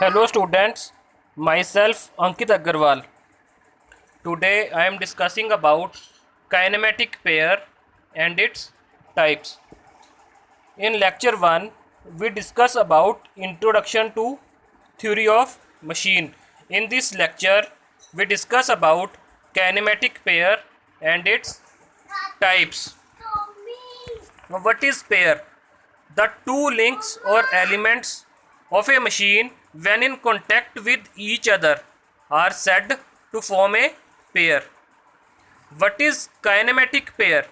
Hello students, myself Ankit Agarwal. Today I am discussing about kinematic pair and its types. In lecture 1, we discuss about introduction to theory of machine. In this lecture, we discuss about kinematic pair and its types. Now, what is pair? The two links or elements of a machine when in contact with each other are said to form a pair. What is kinematic pair?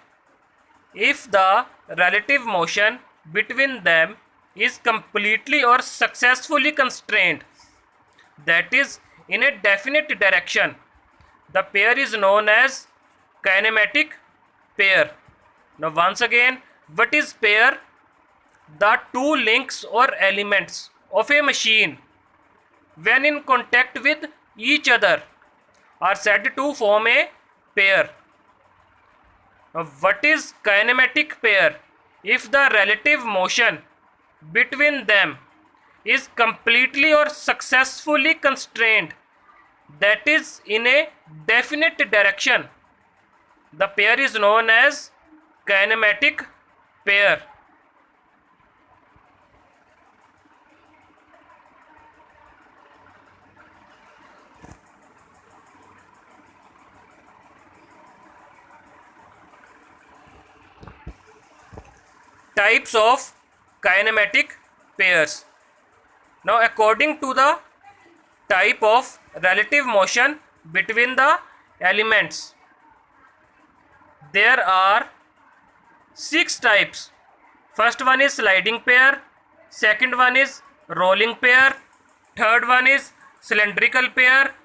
If the relative motion between them is completely or successfully constrained, that is in a definite direction, the pair is known as kinematic pair. Now once again, what is pair? The two links or elements of a machine when in contact with each other are said to form a pair. Now, what is kinematic pair? If the relative motion between them is completely or successfully constrained, that is in a definite direction, the pair is known as kinematic pair. Types of kinematic pairs. Now according to the type of relative motion between the elements, there are 6 types. First one is sliding pair, second one is rolling pair, third one is cylindrical pair,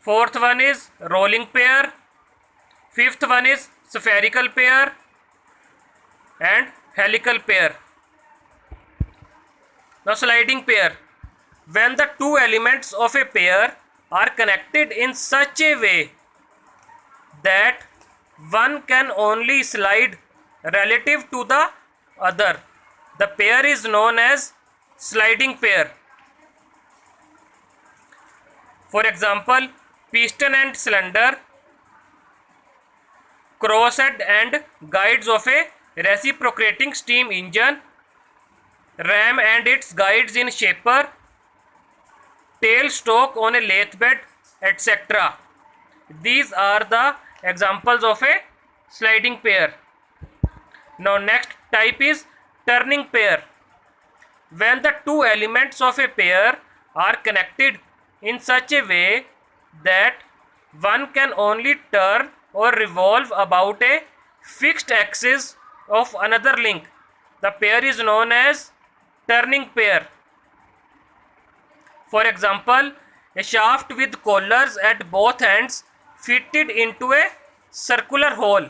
fourth one is rolling pair, fifth one is spherical pair and helical pair. Now sliding pair. When the two elements of a pair are connected in such a way that one can only slide relative to the other, the pair is known as sliding pair. For example, piston and cylinder, crosshead and guides of a reciprocating steam engine, ram and its guides in shaper, tail stroke on a lathe bed, etc. These are the examples of a sliding pair. Now next type is turning pair. When the two elements of a pair are connected in such a way that one can only turn or revolve about a fixed axis of another link, the pair is known as turning pair. For example, a shaft with collars at both ends fitted into a circular hole.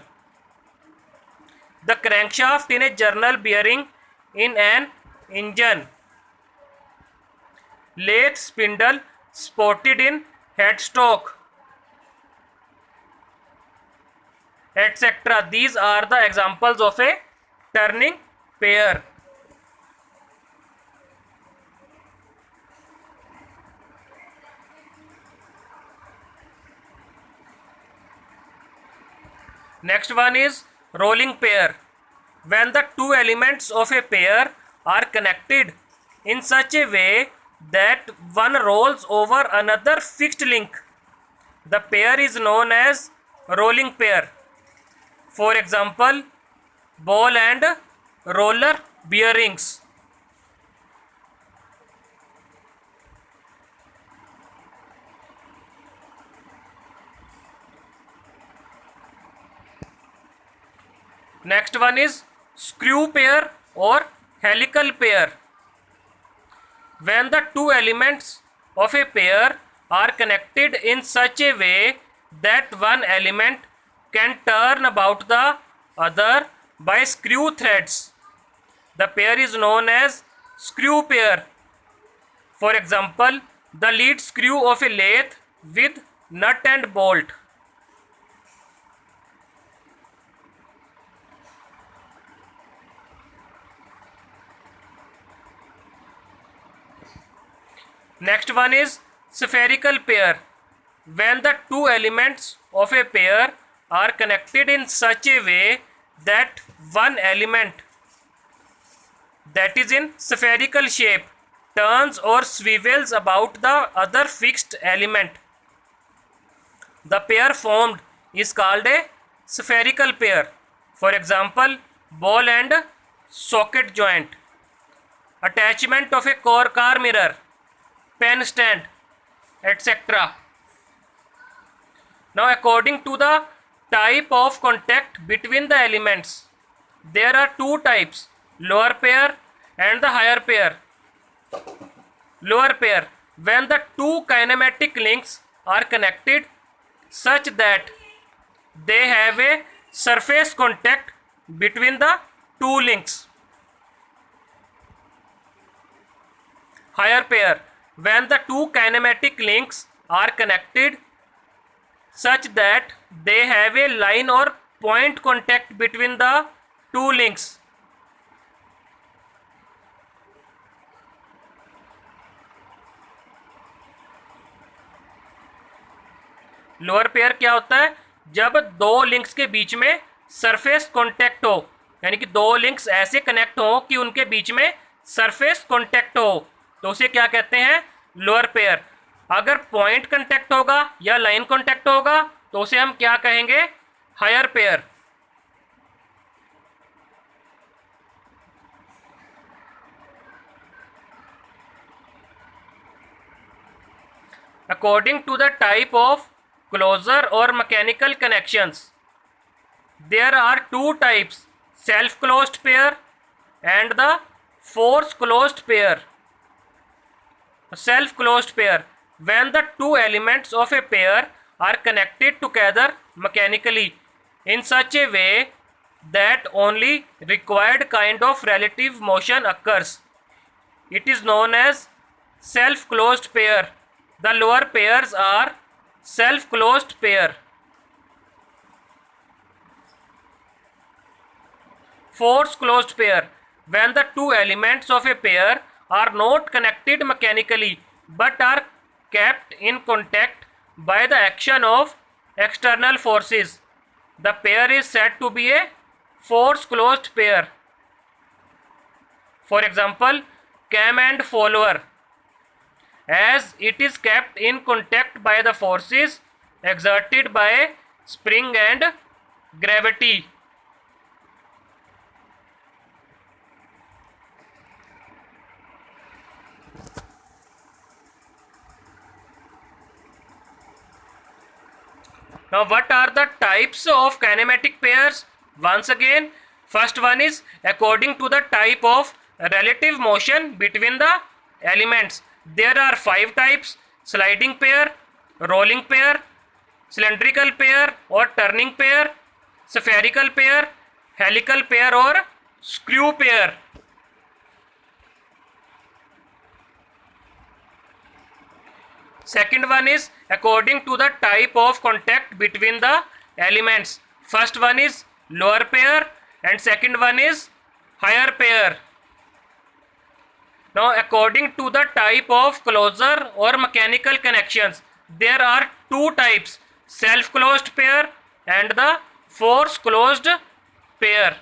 The crankshaft in a journal bearing in an engine. Lathe spindle spotted in headstock, etc. These are the examples of a turning pair. Next one is rolling pair. When the two elements of a pair are connected in such a way that one rolls over another fixed link, the pair is known as rolling pair. For example, ball and roller bearings. Next one is screw pair or helical pair. When the two elements of a pair are connected in such a way that one element can turn about the other by screw threads, the pair is known as screw pair. For example, the lead screw of a lathe with nut and bolt. Next one is spherical pair. When the two elements of a pair are connected in such a way that one element that is in spherical shape turns or swivels about the other fixed element, the pair formed is called a spherical pair. For example, ball and socket joint, attachment of a car mirror, pen stand, etc. Now, according to the type of contact between the elements, there are two types, lower pair and the higher pair. Lower pair, when the two kinematic links are connected such that they have a surface contact between the two links. Higher pair, when the two kinematic links are connected such that they have a line or point contact between the two links. Lower pair क्या होता है? जब दो links के बीच में surface contact हो, यानी कि दो लिंक्स ऐसे कनेक्ट हो कि उनके बीच में सरफेस कांटेक्ट हो, तो उसे क्या कहते हैं? Lower pair. अगर पॉइंट कांटेक्ट होगा या लाइन कांटेक्ट होगा तो उसे हम क्या कहेंगे? Higher pair. According to the type of closure or mechanical connections, there are two types, self closed pair and the force closed pair. Self closed pair, when the two elements of a pair are connected together mechanically in such a way that only required kind of relative motion occurs, it is known as self closed pair. The lower pairs are self closed pair. Force closed pair, when the two elements of a pair are not connected mechanically but are kept in contact by the action of external forces, the pair is said to be a force closed pair. For example, cam and follower, as it is kept in contact by the forces exerted by spring and gravity. Now, what are the types of kinematic pairs? Once again, first one is according to the type of relative motion between the elements. There are 5 types: sliding pair, rolling pair, cylindrical pair or turning pair, spherical pair, helical pair or screw pair. Second one is according to the type of contact between the elements. First one is lower pair and second one is higher pair. Now, according to the type of closure or mechanical connections, there are two types, self closed pair and the force closed pair.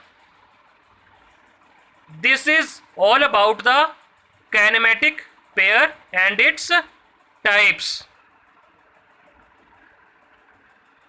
This is all about the kinematic pair and its types.